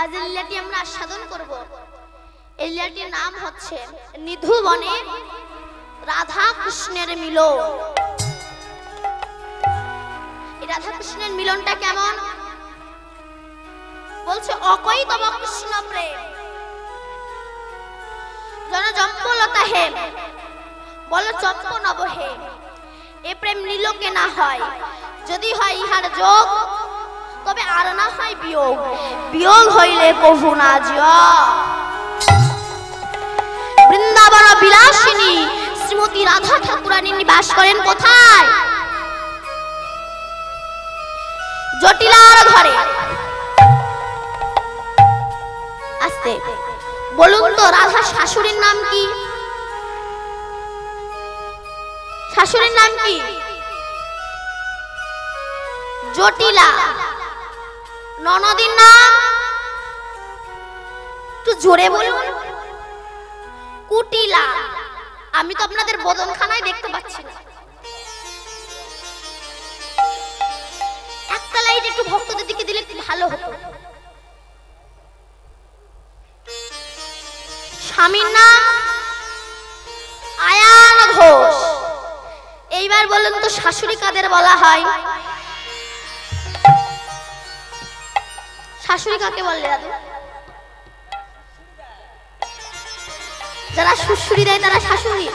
আজ এই লীলাটি আমরা আস্বাদন করব। এই লীলাটির নাম হচ্ছে নিধুবনে রাধা কৃষ্ণের মিলন। এই রাধা কৃষ্ণের মিলনটা কেমন বলছে, অকই তব কৃষ্ণ প্রেম জন জম্পলতা হে বল চম্প নব হে। এ প্রেম নীলকে না হয়, যদি হয় ইহার যোগ, তবে আর না হয় বিয়োগ। বিয়োগ হইলে কভু না যায়। বৃন্দাবন বিলাসিনী শ্রীমতী রাধা ঠাকুরানী নিবাস করেন কোথায়? জটিলার ঘরে। আস্তে বলুন তো, রাধা শাশুড়ির নাম কি? শাশুড়ির নাম কি? জটিলা। ননদীর নাম একটু জোরে বলুন। কুটিলা। আমি তো আপনাদের বদনখানায় দেখতে পাচ্ছি না। একটা লাইট একটু ভক্তদের দিকে দিলে একটু ভালো হতো। স্বামীর নাম আয়ান ঘোষ। এইবার বলুন তো, শাশুড়ি কাদের বলা হয়? শাশুড়ি কাকে বললে দাদু? যারা শ্বশুরি দেয় তারা শাশুড়ি।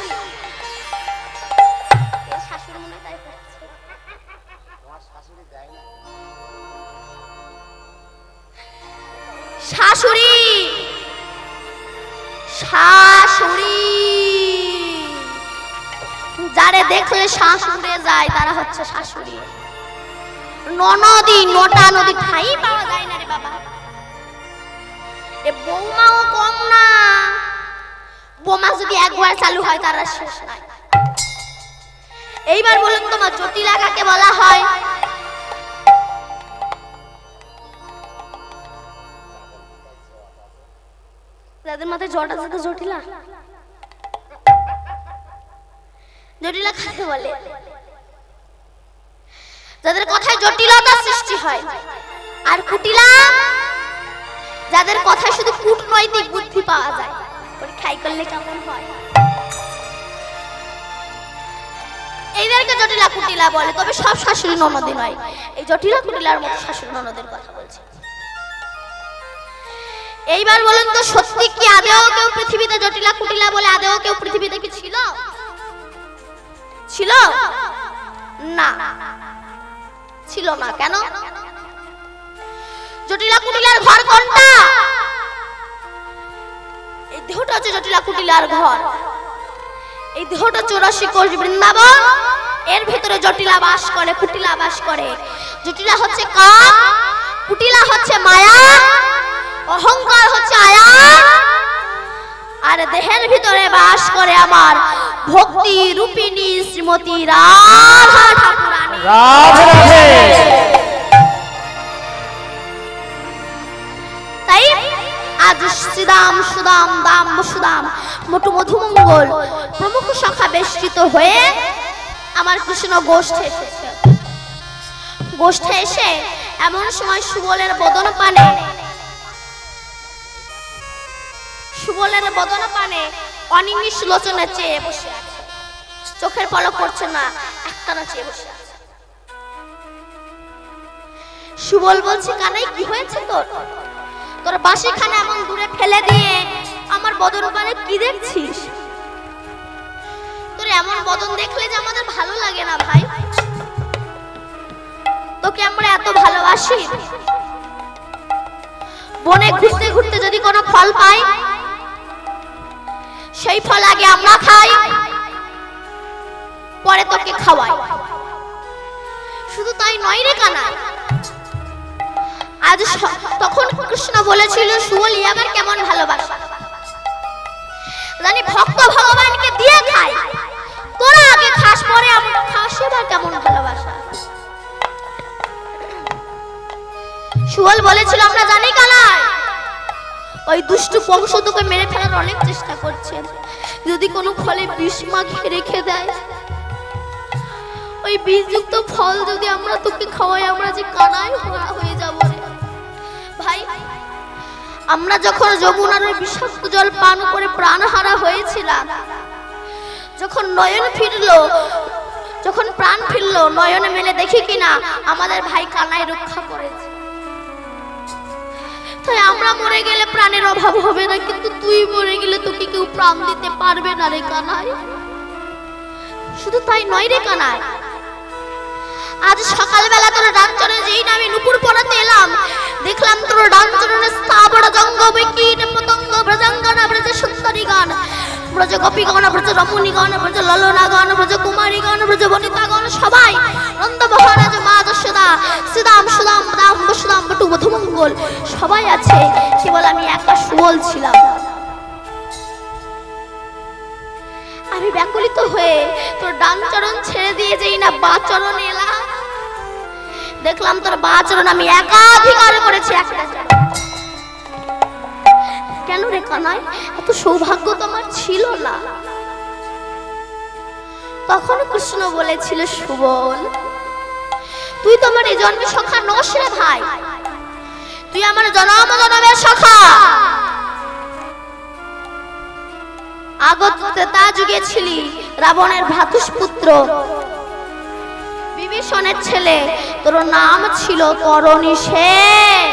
শাশুড়ি শাশুড়ি যারে দেখলে শাশুড়ে যায় তারা হচ্ছে শাশুড়ি। ননদি নটা নদী ঠাই পাওয়া যায় না রে বাবা। এ বৌমাও কম না। বোমা যদি একবার চালু হয় তার শেষ নাই। এইবার বলুন তোমার জটিলা কাকে বলা হয়? যাদের মাথায় জটা থাকে জটিলা। জটিলা কাকে বলে? যাদের কথায় জটিলতা সৃষ্টি হয়। আর কুটিলা যাদের কথায় শুধু কূটনৈতিক বুদ্ধি পাওয়া যায়। পরীক্ষায় করলে কেমন হয়? এইদেরকে জটিলা কুটিলা বলে। তবে সব শাশুড়ি ননদী নয়। এই জটিলা কুটিলার মতো শাশুড়ি ননদের কথা বলছে। এইবার বলুন তো, সত্যি কি আদেও কেউ পৃথিবীতে জটিলা কুটিলা বলে আদেও কেউ পৃথিবীতে কি ছিল? ছিল না। ছিল না কেন? জটিলা কুটিলার ঘর কোনটা? এই দেহটা হচ্ছে জটিলা কুটিলার ঘর। এই দেহটা 84 কোষ বৃন্দাবন। এর ভিতরে জটিলা বাস করে, কুটিলা বাস করে। জটিলা হচ্ছে কাম, কুটিলা হচ্ছে মায়া, অহংকার হচ্ছে আয়া। আর দেহের ভিতরে বাস করে আমার ভক্তি রূপিণী শ্রীমতী রাধা ঠাকুরানী। রাধে রাধে। তাই আজ শ্রীদাম সুদাম দাম বসুদাম মোটু মধুমঙ্গল প্রমুখ শাখা বেষ্টিত হয়ে আমার কৃষ্ণ গোষ্ঠে এসেছে। গোষ্ঠে এসে এমন সময় সুবলের বদন পানে, সুবলের বদন পানে অনিমিষ লোচনে চেয়ে বসে আছে। চোখের পলক পড়ছে না, একটানা চেয়ে বসে আছে। সুবল বলছে, কানাই কি হয়েছে তোর? তোর বাঁশিখানা এমন দূরে ফেলে দিয়ে আমার বদন পানে কি দেখছিস? তোর এমন বদন দেখলে যে আমাদের ভালো লাগে না ভাই। তোকে আমরা এত ভালোবাসি। বনে ঘুরতে ঘুরতে যদি কোনো ফল পাই, সেই ফল আগে আমরা খাই, পরে তোকে খাওয়াই। শুধু তাই নয় রে কানাই, আজ তখন কৃষ্ণ বলেছিল, সুবল আবার কেমন ভালোবাসা জানি, ভক্ত ভগবানকে দিয়ে খায়, তোরা আগে খাস পরে আমরা খাস। এবার কেমন ভালোবাসা। সুবল বলেছিল, আমরা জানি কানাই ওই দুষ্ট বংশ তোকে মেরে ফেলার অনেক চেষ্টা করছে। যদি কোনো ফলে বিষ মাখিয়ে রেখে দেয়, ওই বিষযুক্ত ফল যদি আমরা তোকে খাওয়াই, আমরা যে কানাই হয়ে যাব রে ভাই। আমরা যখন যমুনার বিষাক্ত জল পান করে প্রাণহারা হয়েছিলাম, যখন নয়ন ফিরলো, যখন প্রাণ ফিরলো, নয়নে মেলে দেখি কিনা আমাদের ভাই কানাই রক্ষা করেছে। তাই আমরা মরে গেলে প্রাণের অভাব হবে না, কিন্তু তুই মরে গেলে তোকে কেউ প্রাণ দিতে পারবে না রে কানাই। শুধু তাই নয় রে কানাই, আজ সকালবেলা তোর ডান চরণে যেই না আমি নুপুর পড়াতে এলাম, দেখলাম তোর ডান চরণে স্থাবর জঙ্গ বিকীট পতঙ্গ ব্রজাঙ্গনা ব্রজ সুন্দরী গান, ব্রজ গোপীগণ, ব্রজ রমণীগণ, ব্রজ ললনাগণ, ব্রজ কুমারীগণ, ব্রজ বনিতাগণ, সবাই নন্দ মহারাজ, মা যশোদা, শ্রীদাম সুদাম দাম বসুদাম বটু মধুমঙ্গল সবাই আছে, কেবল আমি একা সুবল ছিলাম। আমি ব্যাকুলিত হয়ে তোর ডান চরণ ছেড়ে দিয়ে যেই না বা চরণে এলাম, দেখলাম তোর বা চরণ আমি একাধিকার করেছি। কেন রে কানাই, এত সৌভাগ্য তো আমার ছিল না। তখন কৃষ্ণ বলেছিল, সুবল তুই তো আমার এই জন্মের সখা নস রে ভাই, তুই আমার জনম জনমের সখা। আগত ত্রেতা যুগে ছিলি রাবণের ভ্রাতুষ্পুত্র বিভীষণের ছেলে, তোর নাম ছিল তরণী সেন।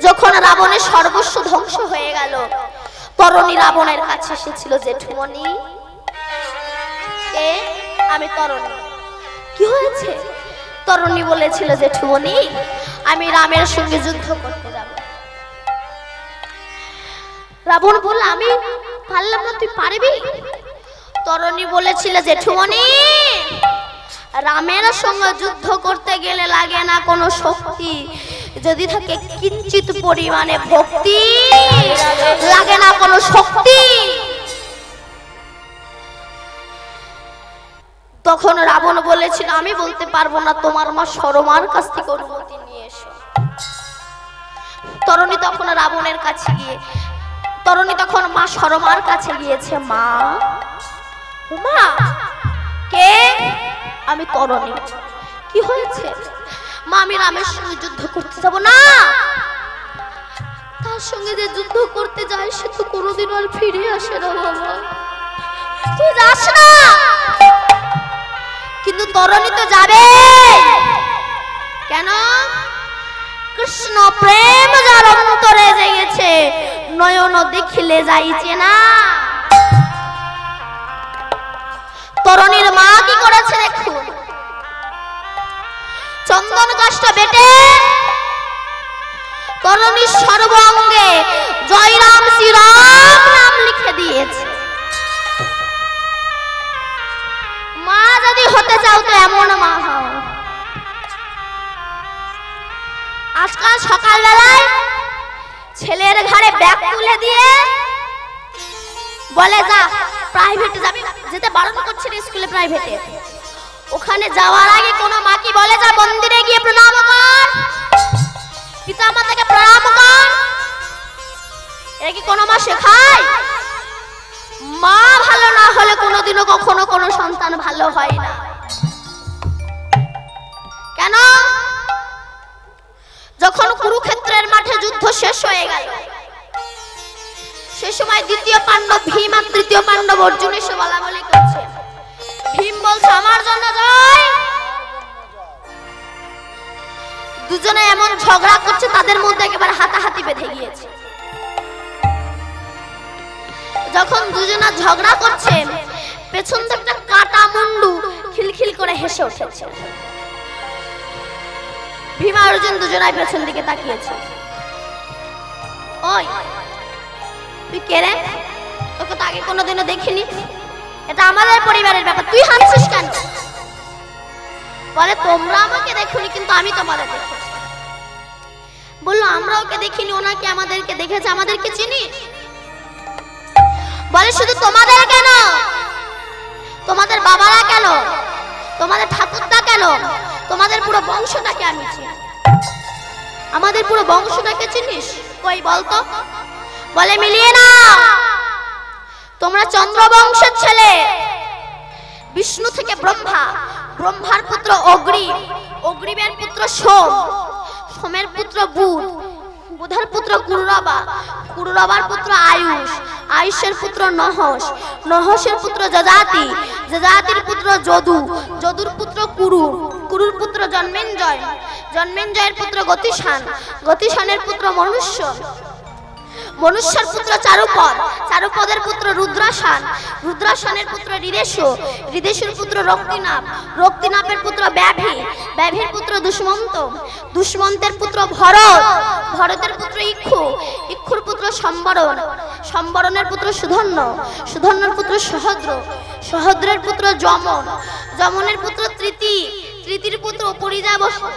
যখন রাবণের সর্বস্ব ধ্বংস হয়ে গেল, তরণী রাবণের কাছে এসেছিল, জেঠুমণি আমি তরণী, কি হয়েছে? তরণী বলেছিল, জেঠুমণি আমি রামের সঙ্গে যুদ্ধ করতে যাব। রাবণ বলল, আমি পারলাম না, তুই পারবি? তরণী বলেছিল, জেঠুমণি রামের সঙ্গে যুদ্ধ করতে গেলে লাগে না কোনো শক্তি, যদি থাকে কিঞ্চিত পরিমাণে ভক্তি, লাগে না কোনো শক্তি। তখন রাবণ বলেছিল, আমি বলতে পারবো না, তোমার মা সরমার কাছ থেকে অনুমতি নিয়ে এসো। তরণী তখন রাবণের কাছে গিয়ে, তরণী তখন মা সরমার কাছে গিয়েছে, মা মা কে? আমি তরণী, কি হয়েছে? মা আমি রামের সঙ্গে যুদ্ধ করতে যাব না, তার সঙ্গে যে যুদ্ধ করতে যায় সে তো কোনোদিন আর ফিরে আসে না বাবা, তুই যাস না। কিন্তু তরণী তো যাবে, কেন? কৃষ্ণ প্রেম যার অন্তরে জেগেছে, নয়ন দেখিলে যাইছে না। তরণীর মা কি করেছে দেখুন, চন্দন কাষ্ঠ বেটে তরণীর সর্বাঙ্গে জয় রাম শ্রীরাম নাম লিখে দিয়েছে। মা যদি হতে চাও তো এমন মা হও। আজকাল সকালবেলায় ছেলের ঘাড়ে ব্যাগ তুলে দিয়ে বলে, যা প্রাইভেটে যাবি, যেতে বারণ করছে স্কুলে প্রাইভেটে। ওখানে যাওয়ার আগে কোনো মা কি বলে, যা মন্দিরে গিয়ে প্রণাম কর, পিতা মাতাকে প্রণাম কর? এরা কি কোনো মা শেখায়? মা ভালো না হলে কোনোদিনও কখনো কোনো সন্তান ভালো হয় না। কেন? যখন কুরুক্ষেত্রের মাঠে যুদ্ধ শেষ হয়ে গেল, সে সময় দ্বিতীয় পাণ্ডব ভীম আর তৃতীয় পাণ্ডব অর্জুন এসে বলাবলি করছে। ভীম বলছে, আমার জন্য জয়। দুজনে এমন ঝগড়া করছে, তাদের মধ্যে একেবারে হাতাহাতি বেঁধে গিয়েছে। যখন দুজনা ঝগড়া করছে, পেছন থেকে একটা কাটা মুন্ডু খিলখিল করে হেসে উঠেছে। ভীম আর অর্জুন দুজনাই পেছন দিকে তাকিয়েছে। ওই তুই কে রে? তোকে তো আগে কোনোদিনও দেখিনি, এটা আমাদের পরিবারের ব্যাপার, তুই হাসছিস কেন? বলে, তোমরা আমাকে দেখোনি কিন্তু আমি তোমাদের দেখেছি। বললো, আমরা ওকে দেখিনি, ওনাকে আমাদেরকে দেখেছে, আমাদেরকে চিনি? বলে, শুধু তোমাদের কেন, তোমাদের বাবারা কেন, তোমাদের ঠাকুরদা কেন, তোমাদের পুরো বংশটাকে আমি চিনি। আমাদের পুরো বংশটাকে চিনিস? কই বলতো? বলে, মিলিয়ে না, তোমরা চন্দ্র বংশের ছেলে, বিষ্ণু থেকে ব্রহ্মা, ব্রহ্মার পুত্র অগ্রিম, অগ্রিমের পুত্র সোম, সোমের পুত্র বুধ, বুধের পুত্র কুরুরবা, কুরুরবার পুত্র আয়ুষ, আয়ুষের পুত্র নহস, নহসের পুত্র যজাতি, যজাতির পুত্র যদু, যদুর পুত্র কুরু, কুরুর পুত্র জন্মেঞ্জয়, জন্মেঞ্জয়ের পুত্র গতিশান, গতিশানের পুত্র মনুষ্য, মনুষ্যের পুত্র চারুপদ, চারুপদের পুত্র রুদ্রাসান, রুদ্রাসানের পুত্র হৃদেশু, হৃদেশুর পুত্র রক্তিনাভ, রক্তিনাভের পুত্র ব্যাভি, ব্যাভির পুত্র দুষ্মন্ত, দুষ্মন্তের পুত্র ভরত, ভরতের পুত্র ইক্ষু, ইক্ষুর পুত্র সম্বরণ, সম্বরণের পুত্র সুধন্য, সুধন্যর পুত্র সহদ্র, সহদ্রের পুত্র যমন, যমনের পুত্র তৃতি, তৃতীর পুত্র পরিজা বসু,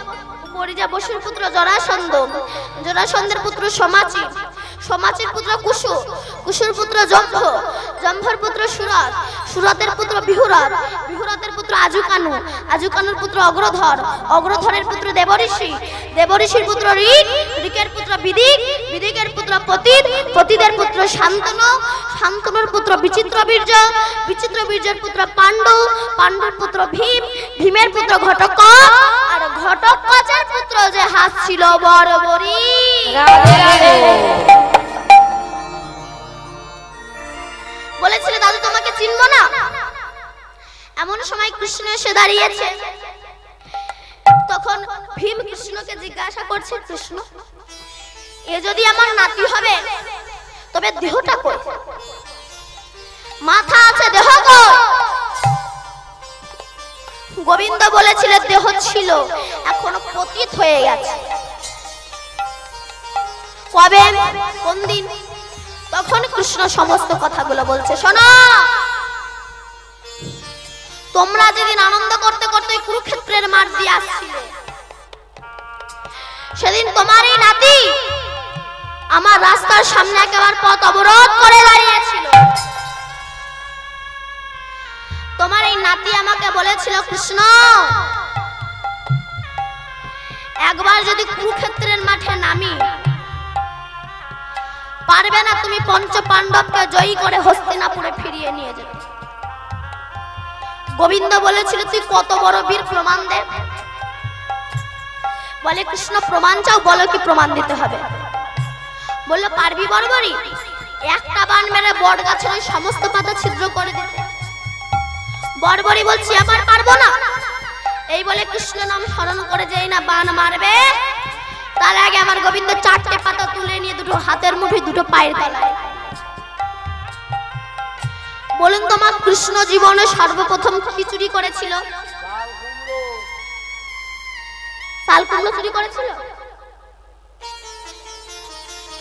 পরিজা বসুর পুত্র জরাসন্ধ, জরাসন্ধের পুত্র সমাচি, সমাচির পুত্র কুশু, কুশুর পুত্র জম্ভ, জম্ভর পুত্র সুরত, সুরতের পুত্র বিহুরত, বিহুরতের পুত্র আজুকানু, আজুকানুর পুত্র অগ্রধর, অগ্রধরের পুত্র দেবঋষি, দেবঋষির পুত্র ঋক, ঋকের পুত্র বিদিক, বিদিকের পুত্র পতিত, পতিতের পুত্র শান্তনু, শান্তনুর পুত্র বিচিত্রবীর্য, বিচিত্রবীর্যের পুত্র পাণ্ডু, পাণ্ডুর পুত্র ভীম, ভীমের পুত্র ঘটক, আর ঘটকাচের পুত্র যে হাত ছিল বরবরি। বলেছিল দাদু তোমাকে চিনবো না। এমন সময় কৃষ্ণ এসে দাঁড়িয়েছে। তখন ভীম কৃষ্ণকে জিজ্ঞাসা করছে, কৃষ্ণ এ যদি আমার নাতি হবে তবে দেহটা কই? মাথা আছে, দেহ কই? গোবিন্দ বলেছিলেন দেহ ছিল, এখনো পতিত হয়ে গেছে। কবে, কোন দিন? তখন কৃষ্ণ সমস্ত কথাগুলো বলছে, শোনো, তোমরা যেদিন আনন্দ করতে করতে কুরুক্ষেত্রের মাঠ দিয়ে আসছিলে, সেদিন তোমারই নাতি আমার রাস্তার সামনে একেবারে পথ অবরোধ করে দাঁড়িয়েছিল। তোমার এই নাতি আমাকে বলেছিল, কৃষ্ণ একবার যদি কুরুক্ষেত্রের মাঠে নামি, পারবে না তুমি পঞ্চ পাণ্ডবকে জয়ী করে হস্তিনাপুরে ফিরিয়ে নিয়ে যেতে। গোবিন্দ বলেছিল, তুই কত বড় বীর, প্রমাণ দে। বলে, কৃষ্ণ প্রমাণ চাও? বলো কি প্রমাণ দিতে হবে? বললো, পারবি বরবরি? একটা বাণ মেরে বট গাছের ওই সমস্ত পাতা ছিদ্র করে দিতে। বরবরি বলছি, আমার পারবো না। এই বলে কৃষ্ণ নাম স্মরণ করে যেই না বাণ মারবে, তার আগে আমার গোবিন্দ চারটে পাতা তুলে নিয়ে দুটো হাতের মুঠি, দুটো পায়ের তলায়। বলুন তো মা, কৃষ্ণ জীবনে সর্বপ্রথম কি চুরি করেছিল? শাল কুমড়ো চুরি করেছিল?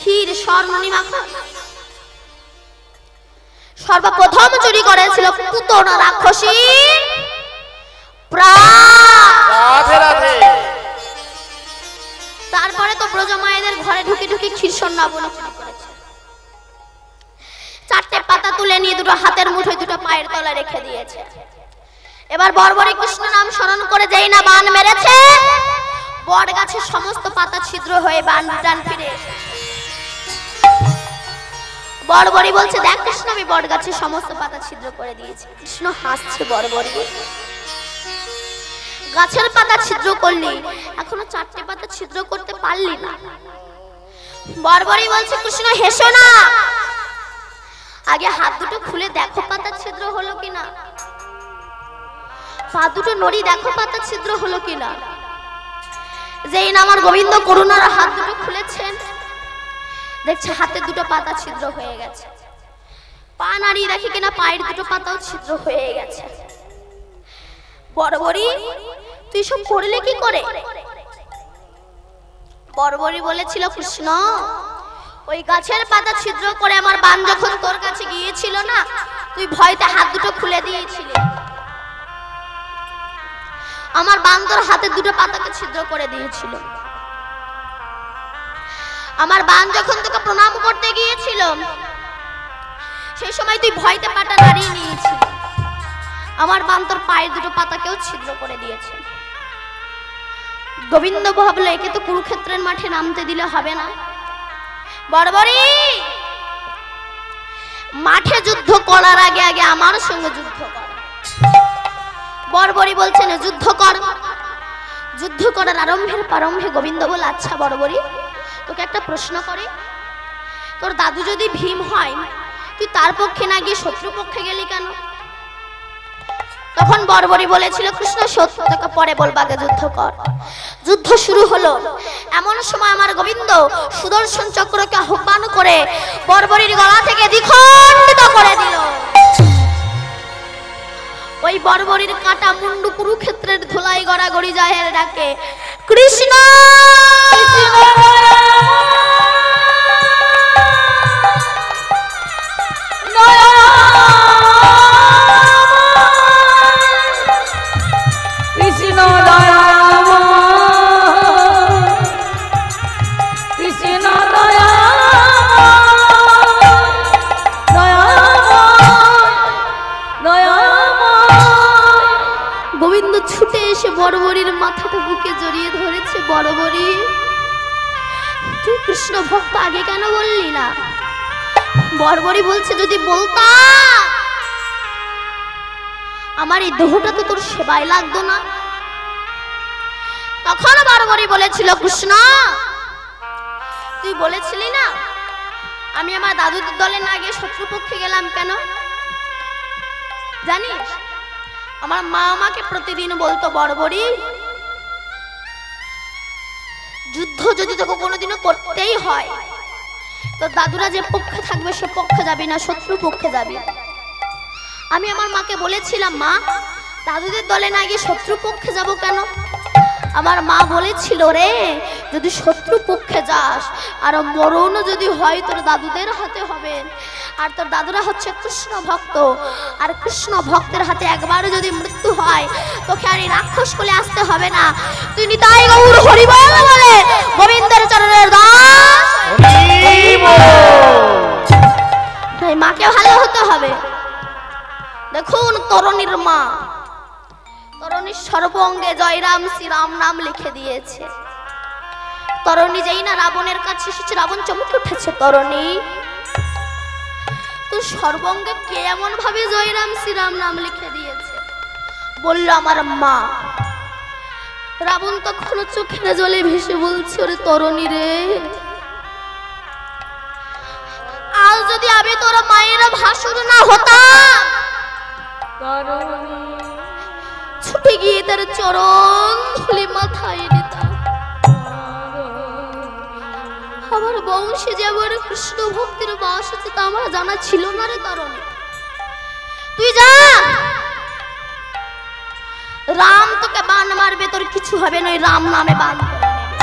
ক্ষীর, স্বর্ণনি মাখা? সর্বপ্রথম চুরি করেছিল পুতনা রাক্ষসী প্রাণ। তারপরে তো ব্রজমায়েদের ঘরে ঢুকে ঢুকে ক্ষীর সন্ন্যাবনী চুরি করেছে। চারটে পাতা তুলে নিয়ে দুটো হাতের মুঠোয়, দুটো পায়ের তলায় রেখে দিয়েছে। এবার বরবরি কৃষ্ণ নাম স্মরণ করে যেই না বাণ মেরেছে, বট গাছের সমস্ত পাতা ছিদ্র হয়ে বাণ টান ফিরে এসেছে। বরবরি বলছে, দেখ কৃষ্ণ, আমি বট গাছের সমস্ত পাতা ছিদ্র করে দিয়েছি। কৃষ্ণ হাসছে, বরবরি গাছের পাতা ছিদ্র করলি, এখনো চারটে পাতা ছিদ্র করতে পারলি না। বরবরি বলছে, কৃষ্ণ হেসো না, আগে হাত দুটো খুলে দেখো পাতা ছিদ্র হলো কিনা, পা দুটো নড়ি দেখো পাতা ছিদ্র হলো কিনা। যেই না আমার গোবিন্দ করুণার হাত দুটো খুলেছেন, দেখছে হাতে দুটো পাতা ছিদ্র হয়ে গেছে। পা নাড়িয়ে দেখে কিনা পায়ের দুটো পাতাও ছিদ্র হয়ে গেছে। বরবরি তুই সব করলে কি করে? বরবরি বলেছিল, কৃষ্ণ ওই গাছের পাতা ছিদ্র করে আমার বাণ যখন তোর কাছে গিয়েছিল না, তুই ভয়তে হাত দুটো খুলে দিয়েছিলি। আমার বাণ তোর হাতে দুটো পাতাকে ছিদ্র করে দিয়েছিল। আমার বাণ যখন তোকে প্রণাম করতে গিয়েছিল, সেই সময় তুই ভয়তে পাটা নাড়িয়ে নিয়েছিলি। আমার বাণ তোর পায়ের দুটো পাতাকেও ছিদ্র করে দিয়েছে। গোবিন্দ ভাবলো, একে তো কুরুক্ষেত্রের মাঠে নামতে দিলে হবে না। বরবরি মাঠে যুদ্ধ করার আগে আগে আমার সঙ্গে যুদ্ধ কর। বর্বরী বলছেন যুদ্ধ কর। যুদ্ধ করার আরম্ভের প্রারম্ভে গোবিন্দ বলে, আচ্ছা বর্বরী, তোকে একটা প্রশ্ন করি, তোর দাদু যদি ভীম হয়, তুই তার পক্ষে না গিয়ে শত্রু পক্ষে গেলি কেন? তখন বর্বরী বলেছিল, কৃষ্ণ সত্য, তোকে পরে বলবো, আগে যুদ্ধ কর। যুদ্ধ শুরু হলো। এমন সময় আমার গোবিন্দ সুদর্শন চক্রকে আহ্বান করে বর্বরীর গলা থেকে দ্বিখণ্ডিত করে দিল। ওই বর্বরীর কাটা মুন্ডু কুরুক্ষেত্রের ধুলাই গড়াগড়ি যায় ডাকে, কৃষ্ণ ছুটে এসে বর্বরীর মাথাটা বুকে জড়িয়ে ধরেছে। বর্বরী, তুই কৃষ্ণ ভক্ত, আগে কেন বললি না? বর্বরী বলছে, যদি বলতাম আমার এই দেহটা তো তোর সেবায় লাগতো না। তখন বর্বরী বলেছিল, কৃষ্ণ তুই বলেছিলি না আমি আমার দাদুদের দলে না গিয়ে শত্রুপক্ষে গেলাম কেন? জানিস, আমার মা আমাকে প্রতিদিন বলতো, বর্বরী যুদ্ধ যদি তোকে কোনোদিনও করতেই হয়, তো দাদুরা যে পক্ষে থাকবে সে পক্ষে যাবি না, শত্রু পক্ষে যাবি। আমি আমার মাকে বলেছিলাম, মা দাদুদের দলে না গিয়ে শত্রু পক্ষে যাব কেন? আমার মা বলেছিল, রে যদি শত্রু পক্ষে যাস আর মরণও যদি হয় তোর দাদুদের হাতে হবে। আর তোর দাদুরা হচ্ছে কৃষ্ণ ভক্ত, আর কৃষ্ণ ভক্তের হাতে একবারও যদি মৃত্যু হয় তোকে আর এই রাক্ষস কোলে আসতে হবে না। তুই নিতাই গৌর হরি বল বলে গোবিন্দের চরণের দাস। তাই মাকে ভালো হতে হবে। দেখুন তরুণীর মা, তরুণীর সর্বঙ্গে জয়রাম শ্রীরাম নাম লিখে দিয়েছে। তরুণী যেই না রাবণের কাছে এসেছে, রাবণ চমকে উঠেছে, তরুণী তোর সর্বঙ্গে কে এমন ভাবে জয়রাম শ্রীরাম নাম লিখে দিয়েছে? বলল, আমার মা। রাবণ তখন চোখের জলে ভেসে বলছে, ওরে তরুণী রে, আজ যদি আমি তোর মায়ের ভাসুর না হতাম, ছুটে গিয়ে তার চরণ ধুলি মাথায় নিতাম। আমার বংশে যেমন কৃষ্ণ ভক্তির বাস আছে তা আমার জানা ছিল না রে তরুণী। তুই যা, রাম তোকে বান মারবে, তোর কিছু হবে না, রাম নামে বান করে নেবে।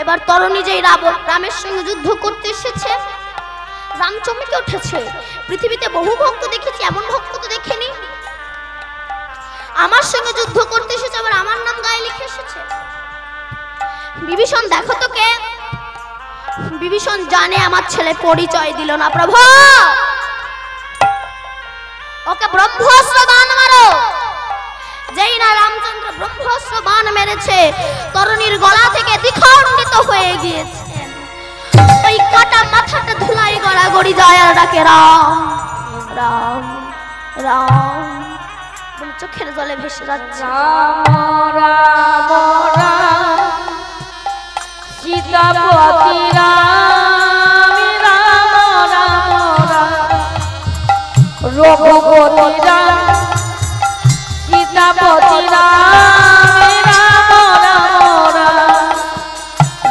এবার তরুণী যেই রামের সঙ্গে যুদ্ধ করতে এসেছে, রাম চমকে উঠেছে। পৃথিবীতে বহু ভক্ত দেখেছি, এমন ভক্ত তো দেখেনি। আমার সঙ্গে যুদ্ধ করতে এসেছে, আবার আমার নাম গায়ে লিখে এসেছে। বিভীষণ দেখো তো কে? বিভীষণ জানে আমার ছেলে পরিচয় দিল না। প্রভু ওকে ব্রহ্মাস্ত্র বাণ মারো। যেই না রামচন্দ্র ব্রহ্মাস্ত্র বাণ মেরেছে, তরুণীর গলা থেকে দ্বিখণ্ডিত হয়ে গিয়েছে। ওই কাটা মাথাটা ধুলাই গড়াগড়ি যায় আর ডাকে, রাম রাম রাম বলে চোখের জলে ভেসে যাচ্ছে। রাম রাম রাম সীতাপতি রাম রাম রাম রাম রঘুপতি রাম সীতাপতি রাম রাম রাম রাম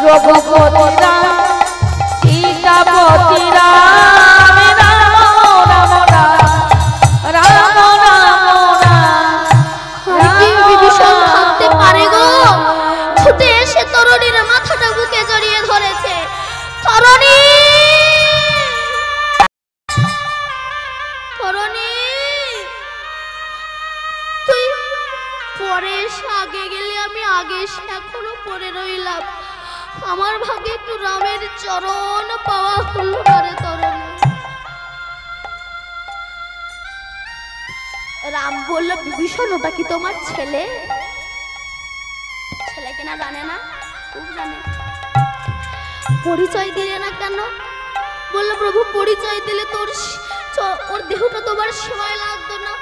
রঘুপতি রাম সীতাপতি রাম রাম রাম রাম রাম রাম রাম। বিভীষণ থাকতে পারে গো, ছুটে এসে তরুণীর মাথাটা বুকে জড়িয়ে ধরেছে। তরুণী, তরুণী তুই পরে এসে আগে গেলে আমি আগে এসে এখনো পরে রইলাম। আমার ভাগে একটু রামের চরণ পাওয়া হলো না রে তরুণী। রাম বলল, বিভীষণ ওটা কি তোমার ছেলে? ছেলে কিনা জানে না? খুব জানে। পরিচয় দিলে না কেন? বললো, প্রভু পরিচয় দিলে তোর ওর দেহটা তোমার সেবায় লাগতো না।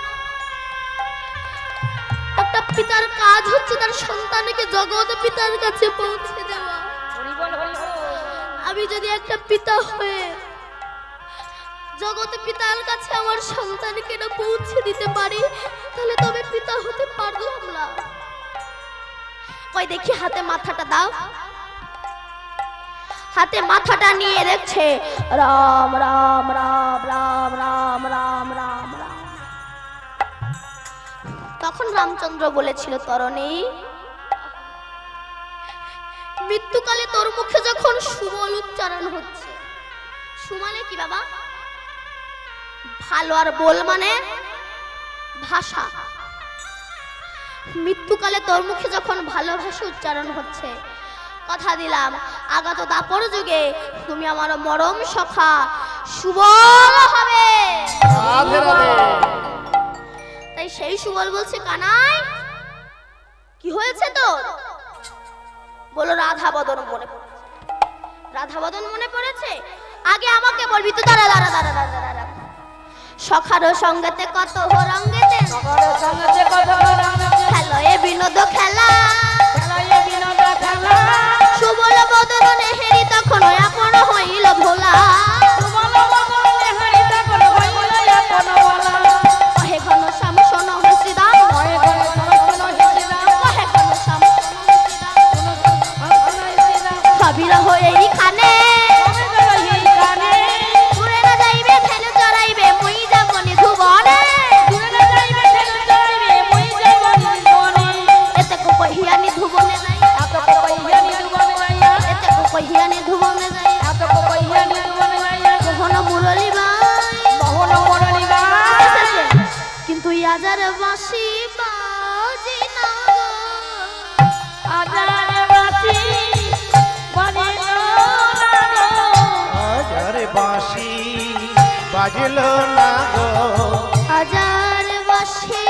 পিতার কাজ হচ্ছে তার সন্তানকে জগৎ পিতার কাছে পৌঁছে দেওয়া। আমি যদি একটা পিতা হয়ে জগৎ পিতার কাছে আমার সন্তানকে না পৌঁছে দিতে পারি, তাহলে তবে পিতা হতে পারলাম না। ওই দেখি হাতে মাথাটা দাও। হাতে মাথাটা নিয়ে দেখছে রাম রাম রাম রাম রাম রাম রাম রাম। তখন রামচন্দ্র বলেছিল, তরণী, মৃত্যুকালে তোর মুখে যখন সুবল উচ্চারণ হচ্ছে, সুমানে কি বাবা? ভালো, আর বল মানে ভাষা। মৃত্যুকালে তোর মুখে যখন ভালোবাসা উচ্চারণ হচ্ছে, কথা দিলাম আগাত দাপর যুগে তুমি আমার মরম সখা সুবল হবে। তাই সেই সুবল বলছে, কানাই কি হয়েছে তোর? বলো, রাধা বদন মনে পড়েছে। রাধা বদন মনে পড়েছে? আগে আমাকে বলবি তো। দাঁড়া দাঁড়া দাঁড়া দাঁড়া দাঁড়া। সখারো সঙ্গেতে কত রঙ্গেতে, খেলো এ বিনোদ খেলা, সুবল বদনে হেরি তখন আপন হইল ভোলা। কহে ঘন শ্যাম শোন হসিদাম, কহে ঘন শ্যাম কবিরা হয়ে এইখানে ঘুরে না যাইবে ঠেলে চড়াইবে মই যাবনি ধুবনে। এতে কো কহিয়ানি ধুবনে যাই, এতে কো কহিয়ানি ধুবনে যাই, কখনো মুরলি বাই, কিন্তু আজার বাঁশি বাজি না গো, আজার বাঁশি বাজলো না গো, হাজার বাঁশি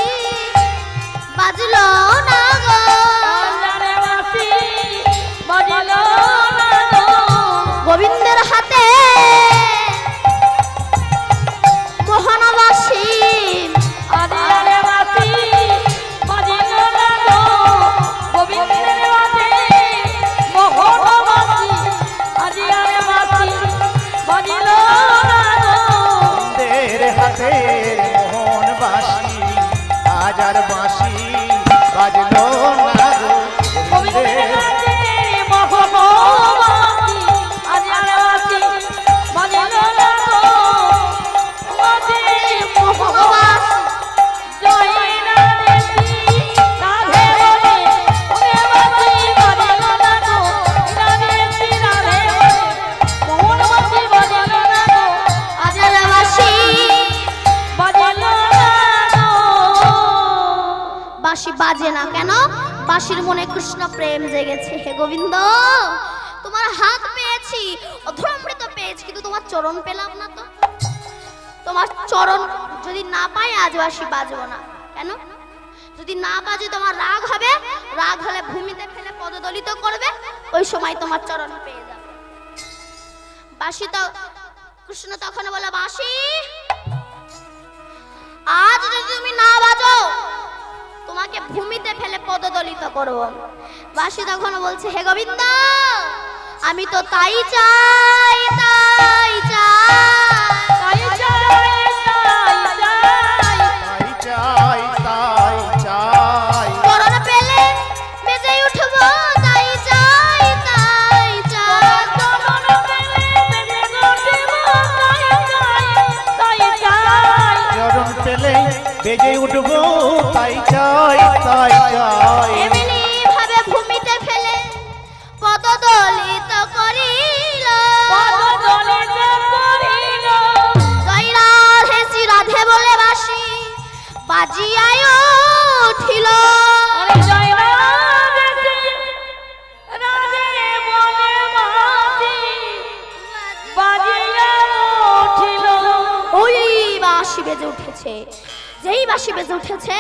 বাজলো না গো, গোবিন্দের হাতে মোহন বাঁশি, হাতের মোহন বাঁশি, হাজার বাঁশি বাজলো না গো, গোবিন্দের বাঁশি বাজে না কেন? বাঁশির মনে কৃষ্ণ প্রেম জেগেছে। হে গোবিন্দ, তোমার হাত পেয়েছি, অধরামৃত পেয়েছি, কিন্তু তোমার চরণ পেলাম না। তো তোমার চরণ যদি না পাই আজ বাঁশি বাজবো না। কেন? যদি না বাজে তোমার রাগ হবে, রাগ হলে ভূমিতে ফেলে পদদলিত করবে, ওই সময় তোমার চরণ পেয়ে যাবে। বাঁশি তো কৃষ্ণ তখন বলে, বাঁশি আজ যদি তুমি না বাজো তোমাকে ভূমিতে ফেলে পদদলিত করব। বাঁশি তখন বলছে, হে গোবিন্দ, আমি তো তাই চাই, তাই চাই, চরণ পেলে বেজে উঠবো, তাই চাই, তাই চাই, চরণ পেলে বেজে উঠবো, তাই চাই, তাই চাই। এমনি ভাবে ভূমিতে ফেলে পদদলিত করিল, জয় রাধে শ্রী রাধে বলে বাঁশি বাজিয়ায় উঠিল। ওই বাঁশি বেজে উঠেছে। যেই বাঁশি বেজে উঠেছে,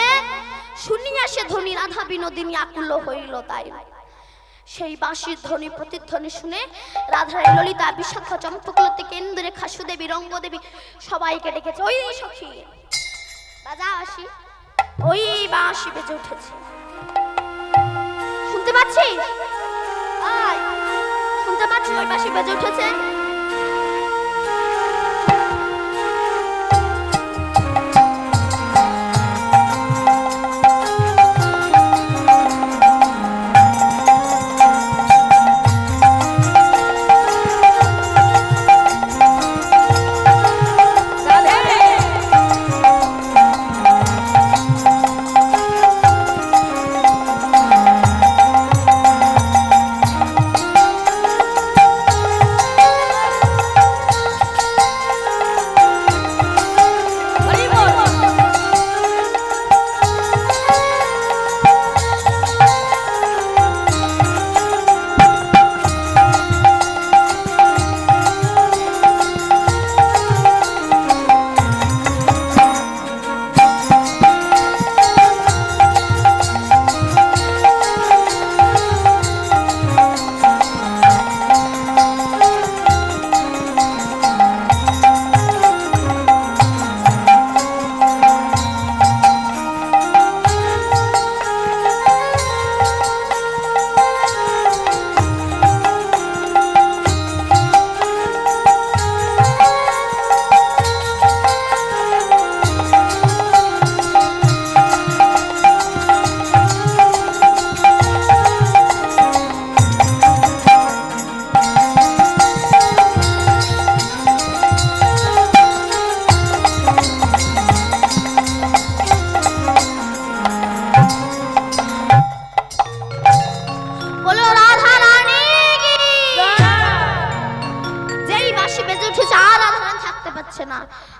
শুনিয়া সে ধ্বনি রাধা বিনোদিনী আকুল হইল। তাই সেই বাঁশির ধ্বনি প্রতিধ্বনি শুনে রাধারানী, ললিতা, বিশাখ, চম্পকলতি, কেন্দ্রেখা, সুদেবী, রঙ্গদেবী সবাইকে ডেকেছে। ওই সখী বাজা বাঁশি। ওই বাঁশি বেজে উঠেছে। ওই বাঁশি বেজে উঠেছে।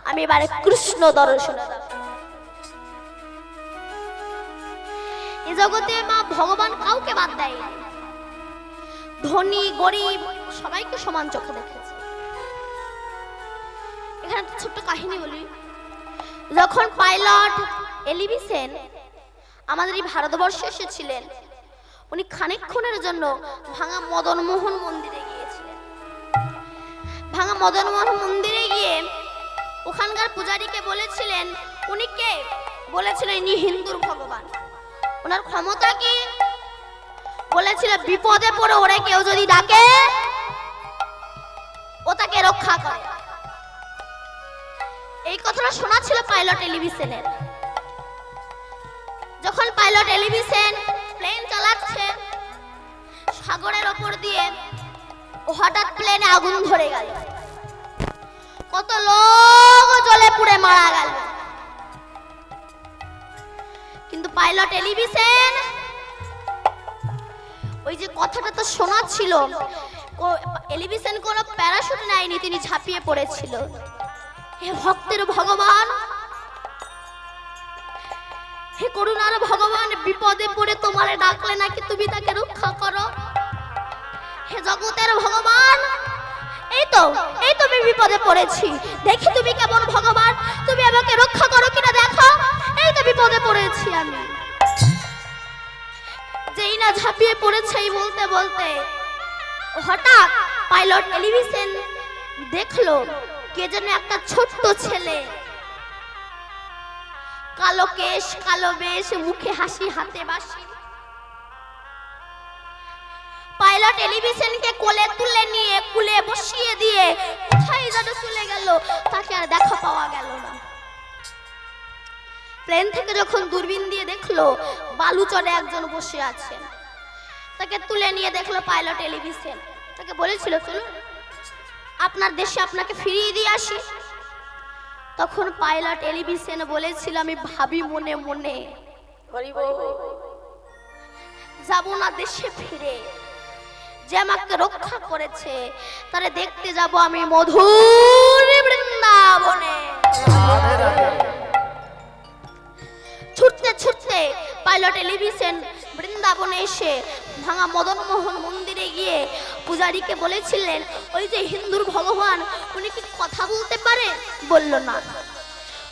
আমি এবারে কৃষ্ণ দর্শন এই জগতে মা ভগবান কাউকে বাদ দেয়, ধনী গরিব সবাইকে সমান চোখে দেখেছে। এখানে একটা ছোট্ট কাহিনী বলি। যখন পাইলট এলিভি সেন আমাদের এই ভারতবর্ষে এসেছিলেন, উনি খানিকক্ষণের জন্য ভাঙা মদন মোহন মন্দিরে গিয়েছিলেন। ভাঙা মদন মোহন মন্দিরে গিয়ে ওখানকার পূজারীকে বলেছিলেন, উনি কে? বলেছিলেন ইনি হিন্দুর ভগবান। ওনার ক্ষমতা কি? বলেছিল বিপদে পড়ে ওরে কেউ যদি ডাকে ও তাকে রক্ষা করে। এই কথাটা শোনা ছিল পাইলট এলিভি সেনের। যখন পাইলট এলিভি সেন প্লেন চালাচ্ছে সাগরের ওপর দিয়ে, ও হঠাৎ প্লেনে আগুন ধরে গেল, কত লোক জ্বলে পুড়ে মারা গেল। কিন্তু পাইলট এলিভি সেন ওই যে কথাটা তো শোনা ছিল, এলিভি সেন কোনো প্যারাশুট নেয়নি, তিনি ঝাঁপিয়ে পড়েছিল। হে ভক্তের ভগবান, হে করুণার ভগবান, বিপদে পড়ে তোমারে ডাকলে নাকি তুমি তাকে রক্ষা করো। হে জগতের ভগবান, এই তো আমি বিপদে পড়েছি, দেখি তুমি কেমন ভগবান, তুমি আমাকে রক্ষা করো কিনা দেখো, এই তো বিপদে পড়েছি আমি। যেই না ঝাঁপিয়ে পড়েছে এই বলতে বলতে হঠাৎ পাইলট এলিভি সেন দেখলো কে যেন একটা ছোট্ট ছেলে, কালো কেশ কালো বেশ, মুখে হাসি হাতে বাঁশি। পাইলট এলিভি সেনকে কোলে তুলে নিয়ে কুলে বসিয়ে দিয়ে কোথায় যেন চলে গেল, তাকে আর দেখা পাওয়া গেল না। প্লেন থেকে যখন দূরবীন দিয়ে দেখলো বালুচরে একজন বসে আছে, তাকে তুলে নিয়ে দেখলো পাইলট এলিভি সেন। তাকে বলেছিল চলুন আপনার দেশে আপনাকে ফিরিয়ে দিয়ে আসি। তখন পাইলট এলিভি সেন বলেছিল, আমি ভাবি মনে মনে যাব না দেশে ফিরে, যে আমাকে রক্ষা করেছে তারে দেখতে যাব আমি মধুর বৃন্দাবনে। ছুটতে ছুটতে পাইলট এলিভি সেন বৃন্দাবনে এসে ভাঙা মদন মোহন মন্দিরে গিয়ে পূজারীকে বলেছিলেন, ওই যে হিন্দুর ভগবান উনি কি কথা বলতে পারে? বলল না।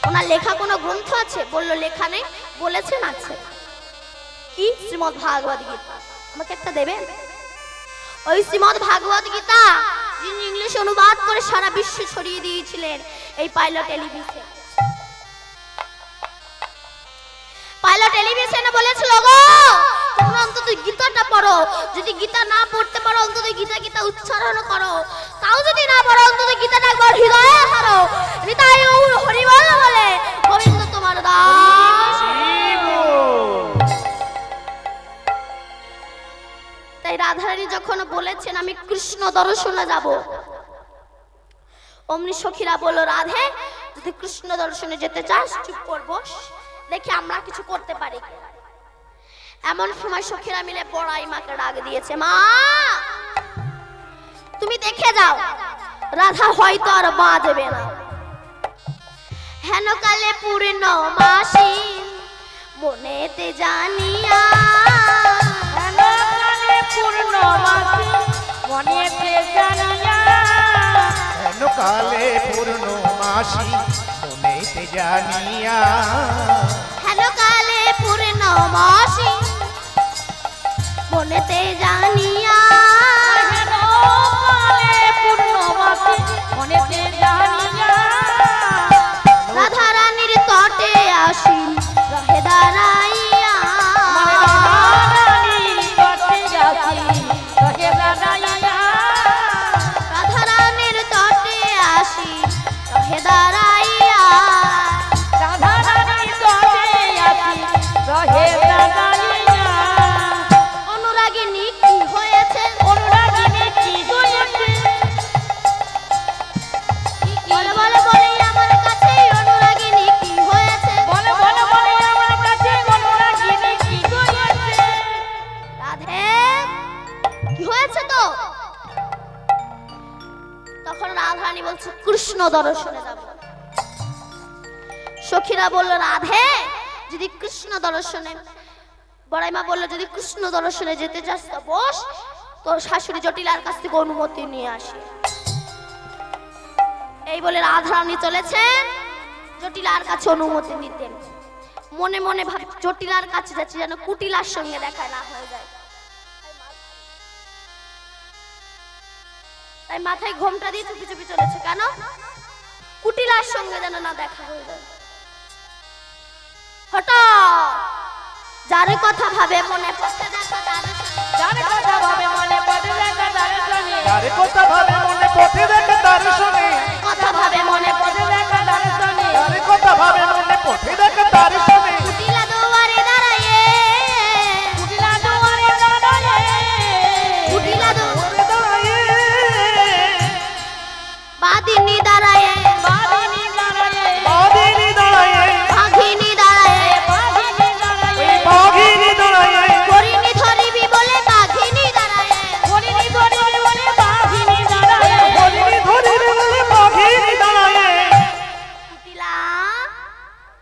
ওনার লেখা কোনো গ্রন্থ আছে? বলল লেখা নেই। বলেছেন আছে। কি? শ্রীমদ্ ভাগবত গীতা। আমাকে একটা দেবেন? ওই শ্রীমদ্ ভাগবত গীতা যিনি ইংলিশে অনুবাদ করে সারা বিশ্বে ছড়িয়ে দিয়েছিলেন এই পাইলট এলিভি সেন। পাইলট এলিভি সেন বলেছিল, গো তোমরা অন্তত গীতাটা পড়ো, যদি গীতা না পড়তে পারো অন্তত গীতা উচ্চারণ করো, তাও যদি না পারো অন্তত গীতাটা একবার হৃদয়ে ধরো। হৃদয় হরিবল বলে গোবিন্দ তোমার দাস। তাই রাধারানী যখন বলেছেন আমি কৃষ্ণ দর্শনে যাব, অমনি সখীরা বলল রাধে যদি কৃষ্ণ দর্শনে যেতে চাস চুপ কর বস, দেখি আমরা কিছু করতে পারি। এমন সময় সখীরা মিলে বড়াই মাকে ডাক দিয়েছে, মা তুমি দেখে যাও রাধা হয়তো আর বাঁচবে না। হেন কালে পূর্ণ মাসি মনেতে জানিয়া, হেন কালে পূর্ণ মাসি মনেতে জানিয়া, হেন কালে পূর্ণ মাসি মনেতে জানিয়া, হেন কালে পূর্ণ মাসি মনেতে জানিয়া, হেন কালে পূর্ণ মাসি মনেতে জানিয়া, রাধা রানীর তটে আসি রহে দাঁড়াইয়া, রাধারানীর তটে আসি রহে দাঁড়াইয়া, রাধা রানীর তটে আসি রহে দাঁড়াইয়া, রাধারানীর তটে আসি রহে দাঁড়াইয়া। অনুরাগিনী কি হয়েছে, অনুরাগিনী কি হয়েছে, বলে বলে বলে আমার কাছে অনুরাগিনী কি হয়েছে, বলে বলে বলে আমার কাছে অনুরাগিনী কি হয়েছে, রাধে কি হয়েছে তো? তখন রাধারানী বলছে কৃষ্ণ দর্শনে যাব। সখীরা বলল রাধে যদি কৃষ্ণ দর্শনে, বড়াইমা বলল যদি কৃষ্ণ দর্শনে যেতে চাস তো বস, তোর শাশুড়ি জটিলার কাছ থেকে অনুমতি নিয়ে আসি। এই বলে রাধারানী চলেছেন জটিলার কাছে অনুমতি নিতেন। মনে মনে ভাব জটিলার কাছে যাচ্ছে যেন কুটিলার সঙ্গে দেখা না হয়ে যায়। তাই মাথায় ঘোমটা দিয়ে চুপি চুপি চলেছে, কেন কুটিলার সঙ্গে যেন না দেখা হয়ে যায়। হঠাৎ যার কথা ভাবে মনে পড়তে দেখা তার যার কথা ভাবে মনে পড়ে দেখা তার শুনে, যারে কথা ভাবে মনে পথে দেখে তার শুনে, কথা ভাবে মনে পড়ে দেখা তার শুনে, যারে কথা ভাবে মনে পথে দেখে তার শুনে, কুটিলা দুয়ারে দাঁড়ায়ে, কুটিলা দুয়ারে দাঁড়ায়ে, কুটিলা ওরে দাঁড়ায়ে, বাদিনী দাঁড়ায়ে, বাদিনী দাঁড়ায়ে, বাদিনী দাঁড়ায়ে, বাঘিনী দাঁড়ায়ে, বাদিনী দাঁড়ায়ে, বাঘিনী দাঁড়ায়ে, হরিণী ধরিবি বলে বাঘিনী দাঁড়ায়ে, হরিণী ধরিবে বলে বাঘিনী দাঁড়ায়ে, হরিণী ধরিবে বলে বাঘিনী দাঁড়ায়ে। কুটিলা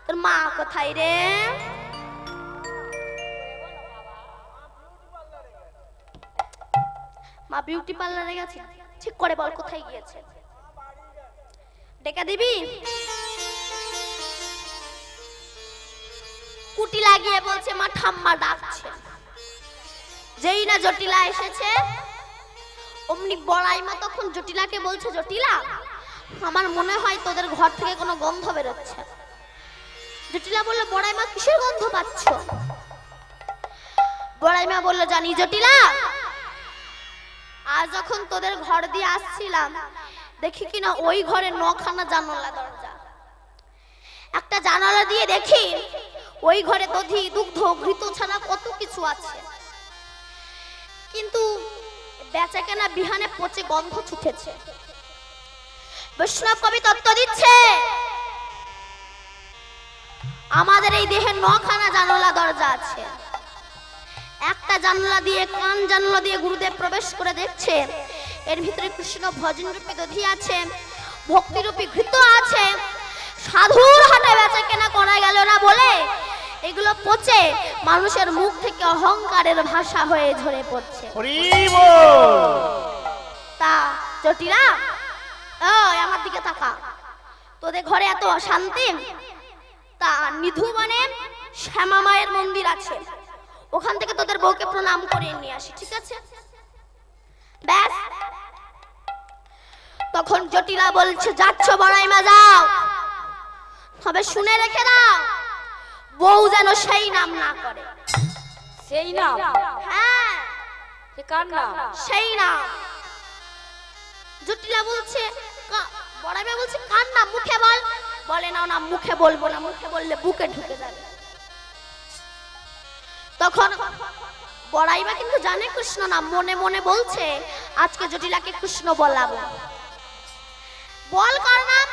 তোর মা কোথায় রে? মা বিউটি পার্লারে গেছে, ঠিক করে বল কোথায় গিয়েছে, ডেকে দিবি। কুটিলা গিয়ে বলছে মা ঠাম্মা ডাকছে। যেই না জটিলা এসেছে অমনি বড়াইমা তখন জটিলাকে বলছে জটিলা আমার মনে হয় তোদের ঘর থেকে কোনো গন্ধ বেরোচ্ছে। জটিলা বলল বড়াইমা কিসের গন্ধ পাচ্ছ? বড়াইমা বলল জানি জটিলা, আজ যখন তোদের ঘর দিয়ে আসছিলাম দেখি কিনা ওই ঘরে 9খানা জানালা দরজা, একটা জানালা দিয়ে দেখি ওই ঘরে দধি দুগ্ধ ঘৃত ছাড়া কত কিছু আছে, কিন্তু বেচাকেনা বিহানে পচে গন্ধ ছুটেছে। বৈষ্ণব কবি তত্ত্ব দিচ্ছে আমাদের এই দেহে 9খানা জানালা দরজা আছে, একটা জানালা দিয়ে কান জানালা দিয়ে গুরুদেব প্রবেশ করে দেখছে এর ভিতরে কৃষ্ণ ভজন রূপী দধি আছে, ভক্তি রূপী ঘৃত আছে, সাধুর হাতে বেচা কেনা করা গেল না বলে এগুলো পচে মানুষের মুখ থেকে অহংকারের ভাষা হয়ে ঝরে পড়ছে। হরি বল। তা জটিলা ওই আমার দিকে তাকা, তোদের ঘরে এত অশান্তি, তা নিধুবনে শ্যামা মায়ের মন্দির আছে, ওখান থেকে তোদের বউকে প্রণাম করে নিয়ে আসি, ঠিক আছে? ব্যাস। তখন জটিলা বলছে যাচ্ছ বড়াইমা যাও, তবে শুনে রেখে দাও বউ যেন সেই নাম না করে। সেই নাম? হ্যাঁ সে কার নাম? সেই নাম। জটিলা বলছে, বড়াইমা বলছে কার নাম, মুখে বল। বলে না না মুখে বলবো না, মুখে বললে বুকে ঢুকে যাবে। তখন বড়াইমা কিন্তু জানে কৃষ্ণ নাম, মনে মনে বলছে আজকে জটিলাকে কৃষ্ণ বলাবো। বল কার নাম?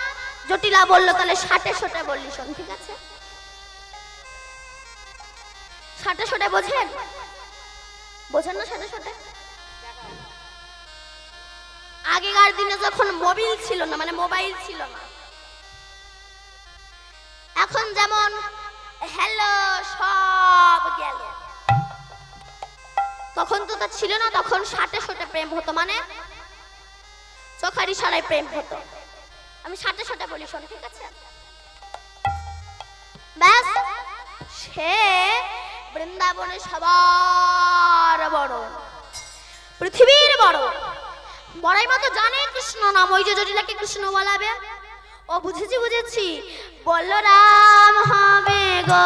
জটিলা বললো তাহলে ষাটে শোটে বললি শোন, ঠিক আছে? ষাটে শোটে বোঝেন? বোঝেন না ষাটে শোটে? আগেকার দিনে যখন মোবাইল ছিল না, মানে মোবাইল ছিল না, এখন যেমন হ্যালো সব গেল, তখন তো তা ছিল না। তখন ষাটে শোটে প্রেম হতো, মানে চোখের ইশারায় প্রেম হতো। আমি ষাটে শোটে বলি শোন, ঠিক আছে? ব্যাস, সে বৃন্দাবনে সবার বড়, পৃথিবীর বড়। বড়াই মতো জানে কৃষ্ণ নাম, ওই যে জটিলাকে কৃষ্ণ বলাবে। ও বুঝেছি বুঝেছি, বলরাম হবে গো,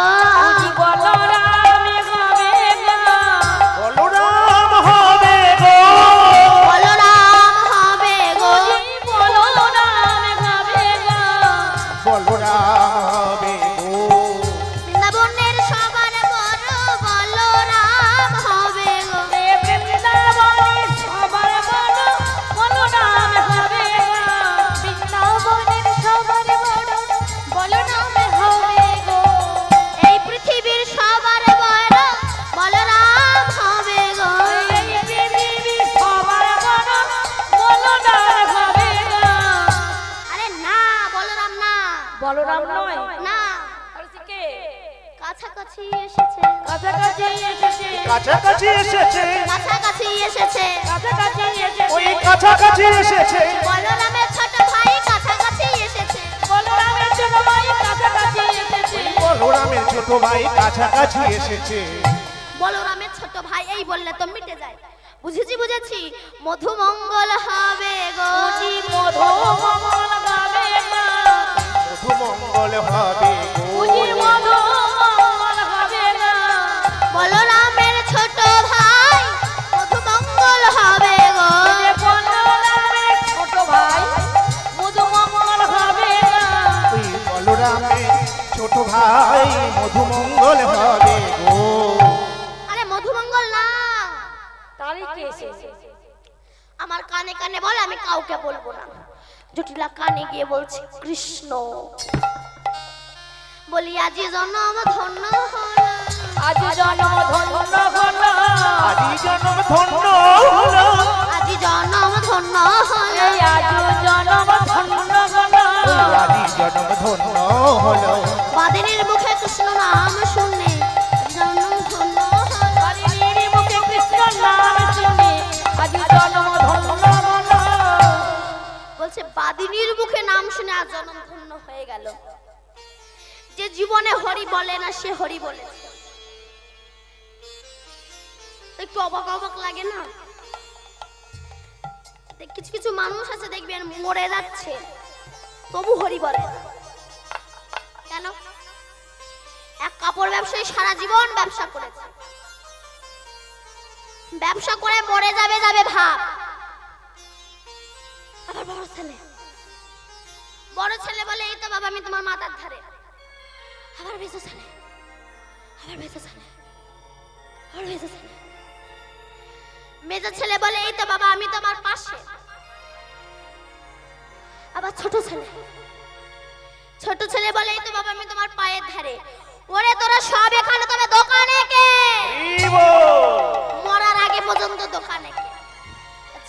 বলরাম হবে গো, বলরাম হবে গো, বলরাম হবে গো, বলরাম হবে গো, বলরাম হবে গো। বৃন্দাবনের সবার বড় বলরাম হবে গো। বৃন্দাবনের সবার বড় বলরাম হবে গো, বৃন্দাবনের সবার বড় বলরাম হবে গো, এই পৃথিবীর সবার বড় বলরাম হবে গো। এই পৃথিবীর সবার বড় বলরাম হবে গো। আরে না, বলরাম না, বলরাম নয় না, আর সে কে? কাছাকাছি এসেছে, কাছাকাছি এসেছে, কাছাকাছি এসেছে, কাছাকাছি এসেছে, কাছাকাছি এসেছে, ওই কাছাকাছি এসেছে, বলরামের ছোট ভাই কাছাকাছি এসেছে। বলরামের ছোট ভাই কাছাকাছি এসেছে, বলরামের ছোট ভাই কাছাকাছি এসেছে। বলরামের ছোট ভাই এই বললে তো মিটে যায়। বুঝেছি বুঝেছি, মধুমঙ্গল হবে গো, মধু মঙ্গল গাবে গো, মধুমঙ্গল হবে গো, মধু মঙ্গল হবে গো, বলরামের ছোট ভাই মধুমঙ্গল হবে গো। বলরামের ছোট ভাই মধু মঙ্গল হবে গো, ওই বলরামের ছোট ভাই মধুমঙ্গল হবে গো। আরে মধুমঙ্গল না, তারিখে এসেছে। আমার কানে কানে বল, আমি কাউকে বলবো না। জটিলা কানে গিয়ে বলছে কৃষ্ণ। বলি আজি জন্ম ধন্য হলো, আজ জন্ম ধন্য হলো, আদি জন্ম ধন্য হলো, আজি জন্ম ধন্য হলো, এই আজ জন্ম ধন্য হলো, আদি জন্ম ধন্য হলো। বাদিনীর মুখে কৃষ্ণ নাম শুনে জন্ম ধন্য হলো। বাদিনীর মুখে কৃষ্ণ নাম শুনে আজ জন্ম ধন্য হলো, বলছে বাদিনীর মুখে নাম শুনে আজ জন্ম ধন্য হয়ে গেল। যে জীবনে হরি বলে না সে হরি বলেছে। একটু অবাক অবাক লাগে না? কিছু কিছু মানুষ আছে দেখবেন মরে যাচ্ছে তবু হরি বলে না। কেন? এক কাপড় ব্যবসায়ী সারা জীবন ব্যবসা করেছে, ব্যবসা করে মরে যাবে যাবে ভাব। আবার বড় ছেলে বলে এই তো বাবা আমি তোমার মাথার ধারে। আবার বেঁচে ছেলে, আবার বেঁচে ছেলে, আবার বেঁচে ছেলে। মেজো ছেলে বলে এই তো বাবা আমি তোমার পাশে। আবার ছোট ছেলে বলে এই তো বাবা আমি তোমার পায়ের ধারে। ওরে তোরা সব এখানে, তবে দোকানে কে? মরার আগে পর্যন্ত দোকানে কে?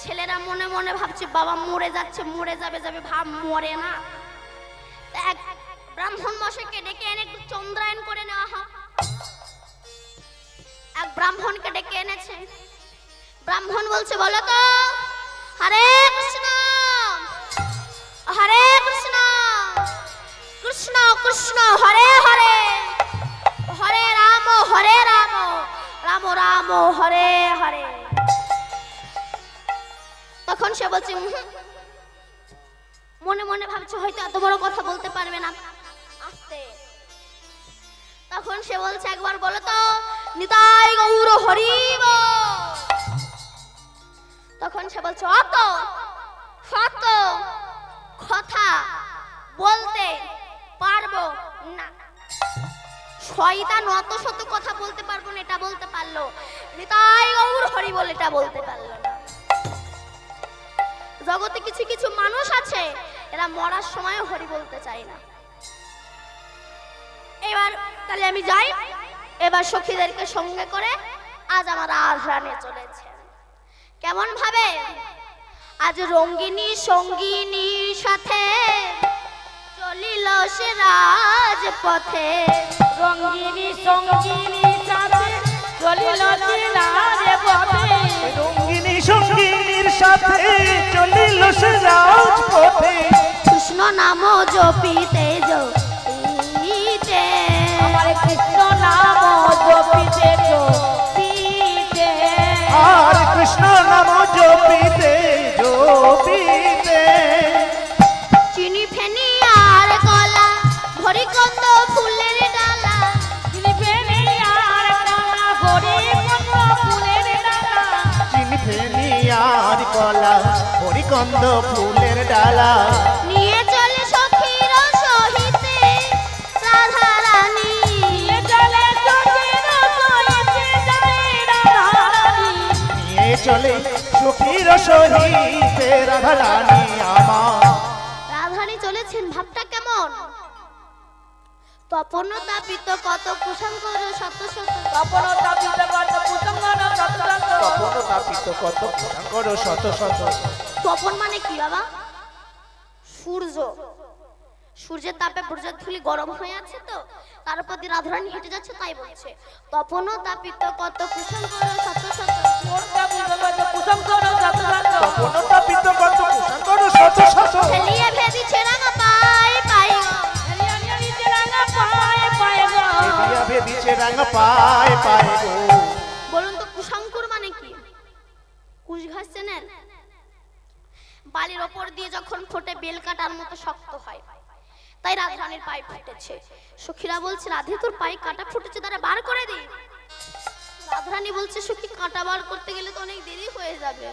ছেলেরা মনে মনে ভাবছে বাবা মরে যাচ্ছে, মরে যাবে যাবে ভাব, মরে না। এক ব্রাহ্মণ মশাইকে ডেকে এনে একটু চন্দ্রায়ণ করে নেওয়া হয়। এক ব্রাহ্মণকে ডেকে এনেছে। ব্রাহ্মণ বলছে বলো তো হরে কৃষ্ণ, হরে কৃষ্ণ, কৃষ্ণ কৃষ্ণ হরে হরে, হরে রাম রাম রাম হরে হরে। তখন সে বলছে মনে মনে ভাবছে হয়তো এত বড় কথা বলতে পারবে না, আস্তে। তখন সে বলছে একবার বলো তো নিতাই গৌর হরিব। তখন সে বলছে অত শত কথা বলতে পারবো না। শয়তান অত শত কথা বলতে পারবো না এটা বলতে পারলো, নিতাই গৌর হরি বল এটা বলতে পারলো না। জগতে কিছু কিছু মানুষ আছে এরা মরার সময় হরি বলতে চায় না। এবার তাহলে আমি যাই, এবার সখীদেরকে সঙ্গে করে আজ আমার আহ্রানে চলেছে। কেমন ভাবে? আজ রঙ্গিনী সঙ্গিনীর সাথে চলিল সে রাজপথে। রঙ্গিনী সঙ্গিনীর সাথে চলিল সে রাজপথে। রঙ্গিনী সঙ্গিনীর সাথে চলিল সে রাজপথে। কৃষ্ণ নাম জপিতে জপিতে, আমার কৃষ্ণ নাম জপিতে জপিতে, আর কৃষ্ণ নাম জপিতে জপিতে। চিনি ফেনি আর কলা ভরি কন্দ ফুলের ডালা। চিনি ফেনি আর কলা ভরি কন্দ ফুলের ডালা। চিনি ফেনি আর কলা হরিকন্দ ফুলের ডালা। নিয়ে চলে সখীর সহিতে রাধা রানী। নিয়ে চলে সখীর সহিতে রাধা রানী। নিয়ে চলে সখীর সহিতে রাধা রানী আমার। রাধারানী চলেছেন, ভাবটা কেমন? তপন তাপিত কত কুসংস্কার শত শত। তপন তাপিত কত কুসংস্কার শত শত। তপন তাপিত কত কুসংস্কার শত শত। তপন মানে কি বাবা? সূর্য। সূর্যের তাপে ব্রজের ধুলি গরম হয়ে আছে তো, তার উপর দিয়ে রাধারানী হেঁটে যাচ্ছে তাই বলছে তপন তাপিত কত কুসংস্কার শত শত। কুসংস্কার শত শত। তপন তাপিত কত কুসংস্কার শত শত। ফেলিয়ে ভেদিছে রাঙা পায়ে পায়ে গো। এদিয়া ভেদিছে রাঙা পায়ে পায়ে গো। বলুন তো কুসংকুর মানে কি? কুশ ঘাস চেনেন? বালির ওপর দিয়ে যখন ফোটে বেল কাটার মতো শক্ত হয়, তাই রাধারানীর পায়ে ফুটেছে। সখীরা বলছে রাধে তোর পায়ে কাটা ফুটেছে, তারা বার করে দি। রাধারানী বলছে সখী কাটা বার করতে গেলে তো অনেক দেরি হয়ে যাবে,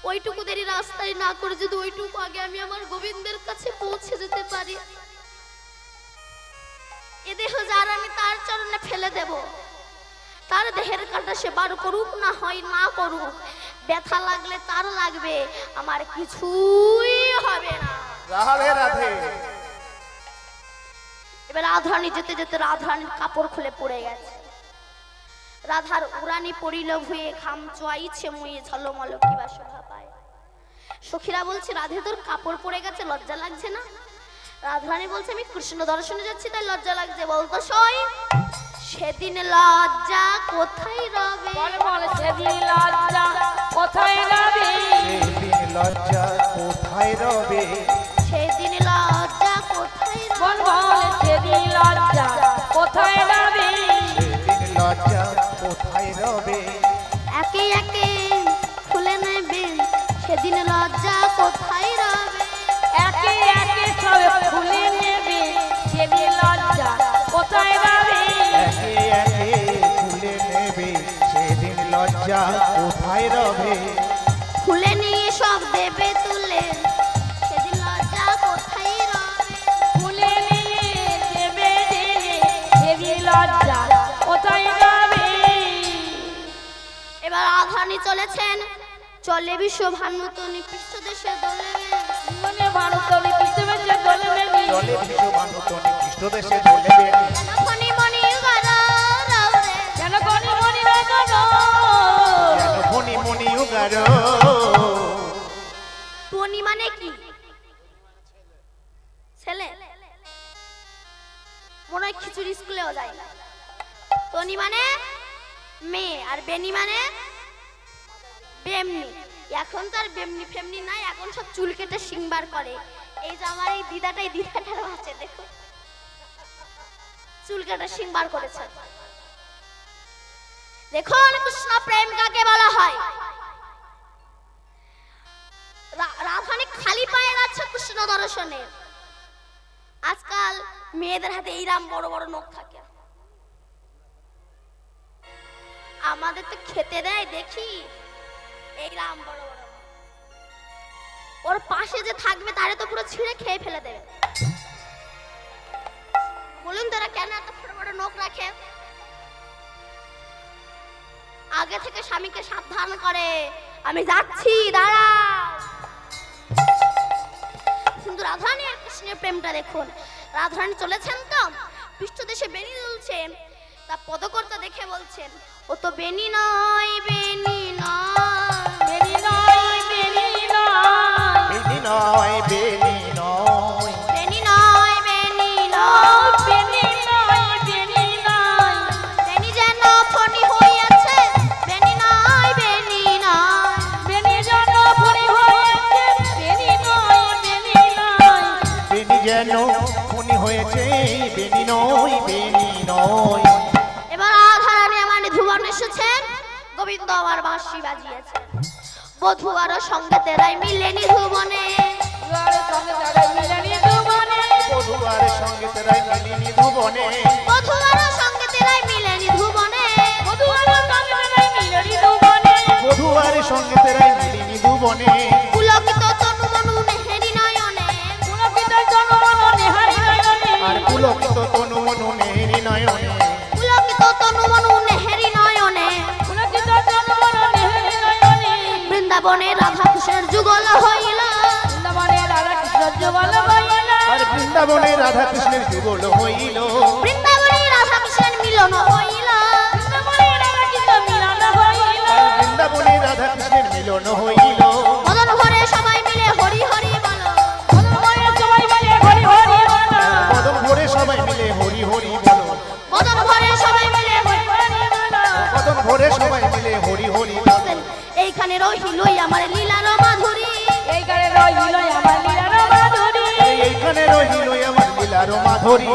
ওইটুকু দেরি রাস্তায় না করে যদি ওইটুকু আগে আমি আমার গোবিন্দের কাছে পৌঁছে যেতে পারি, এ দেহ যার আমি তার চরণে ফেলে দেব, তার দেহের কাটা সে বার করুক না হয় না করুক, ব্যথা লাগলে তার লাগবে, আমার কিছুই হবে না। রাধে রাধে। এবার রাধারানী যেতে যেতে রাধারানীর কাপড় খুলে পড়ে গেছে। রাধার উড়ানি পড়িল ভুয়ে, ঘাম চুয়াইছে মুয়ে, ঝলমল কিবা শোভা পায়। সখীরা বলছে রাধে তোর কাপড় পড়ে গেছে, লজ্জা লাগছে না? রাধারানী বলছে আমি কৃষ্ণ দর্শনে যাচ্ছি তাই লজ্জা লাগছে। বলতো সই সেদিন লজ্জা কোথায় রবে? বল বল সেদিন লজ্জা কোথায় রবে? সেদিন লজ্জা কোথায় রবে? সেদিন লজ্জা কোথায় রবে? বল বল সেদিন লজ্জা কোথায় রবে? সেদিন লজ্জা কোথায় রবে? একে একে খুলে নেবে সেদিন লজ্জা কোথায় রবে? একে একে সব খুলে নেবে সেদিন লজ্জা কোথায় রবে? একে একে খুলে নেবে সেদিন লজ্জা কোথায় রবে? খুলে নিয়ে সব দেবে তুলে সেদিন লজ্জা কোথায় রবে? খুলে নিয়ে দেবে সেদিন লজ্জা কোথায় রবে? এবার রাধারানী চলেছেন, চলে বিশ্ব ভানুতনী পৃষ্ঠ দেশে দোলে মনে ভারতলি পৃথিবীতে দোলে বেনি। চলে বিশ্ব ভানুতনী কৃষ্ণ দেশে দোলে বেনি। মণি মণি উগারা রাউরে যেন গনি মনি রাগন যেন ফণি মণি উগার। টনি মানে কি? ছেলে? মনে হয় খিচুড়ি স্কুলেও যায় না। টনি মানে মেয়ে, আর বেনি মানে বেমনি। এখন তো আর বেমনি ফেমনি নাই, এখন সব চুল কেটে সিংবার করে। এই যে আমার এই দিদাটার আছে দেখো, চুল কেটে সিংবার করেছে। দেখুন কৃষ্ণ প্রেম কাকে বলা হয়। রাধারানী খালি পায়ে যাচ্ছে কৃষ্ণ দর্শনে। আজকাল মেয়েদের হাতে এইরাম বড় বড় নখ থাকে, আমাদের তো খেতে দেয় দেখি এই রাম বড় বড় ওর পাশে যে থাকবে তারে তো পুরো ছিঁড়ে খেয়ে ফেলে দেবে। বলুন তারা কেন এত বড় বড় নখ রাখে? আগে থেকে স্বামীকে সাবধান করে আমি যাচ্ছি দাঁড়াও। কিন্তু রাধারানী আর কৃষ্ণের প্রেমটা দেখুন। রাধারানী চলেছেন তো পৃষ্ঠদেশে বেনি দুলছে, তা পদকর্তা দেখে বলছেন ও তো বেনি নয় বেনি নয় বেনি নয় বেনি নয় বেনি নয় বেনি নয় বেনি নয় বেনি নয় বেনি নয় বেনি নয় বেনি যেন ফণি হইয়াছে বেনি নয় বেনি নয় বেনি যেন ফণি হয়েছে বেনি নয় বেনি নয় বেনি যেন ফণি হয়েছে বেনি নয় বেনি নয়। এবার রাধারানী আমার নিধুবন এসেছেন, গোবিন্দ আমার বাঁশি বাজিয়েছেন। বধূ আরো সঙ্গে তেরাই মিলে নিধুবনে, দুয়ারে সঙ্গে তারাই মিলনি দুবনে বধুয়ার সঙ্গে তেরাই মিলিনি ধুবনে, বধূ আরো সঙ্গে তেরাই মিলে নিধুবনে। দুয়ারে সঙ্গে তারাই মিলনি দুবনে বধুয়ার সঙ্গে তেরাই মিলিনি ধুবনে। পুলকিত তনু মনু নেহেরি নয়নে, পুলকিত জনমন নেহারি নয়নে আর পুলকিত তনু মনু নেরি নয়নে, পুলকিত তনু মনু নেহেরি নয়নে। পুলকিত জনমন নেহারি নয়নে বৃন্দাবনে রাধা কৃষ্ণের যুগল হইল, বৃন্দাবনে রাধা কৃষ্ণ যুগল হইল আর বৃন্দাবনে রাধা কৃষ্ণের যুগল হইল, বৃন্দাবনে রাধা কৃষ্ণের মিলন হইল। বৃন্দাবনে রাধা কৃষ্ণ মিলন হইল আর বৃন্দাবনে রাধা কৃষ্ণের মিলন হইল। মদন ভরে সবাই মিলে হরি হরি বলো, মদন সবাই মিলে হরি হরি বলো মদন ভরে সবাই মিলে হরি হরি বলো, মদন ভরে সবাই মিলে হরি হরি বলো মদন ভরে সবাই মিলে হরি হরি বলো। বলো। এইখানে রহিল আমার লীলার মাধুরী, এই গানে রহিল আমার লীলার মাধুরী এইখানে রহিল আমার লীলার মাধুরী,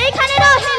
এইখানে রহিল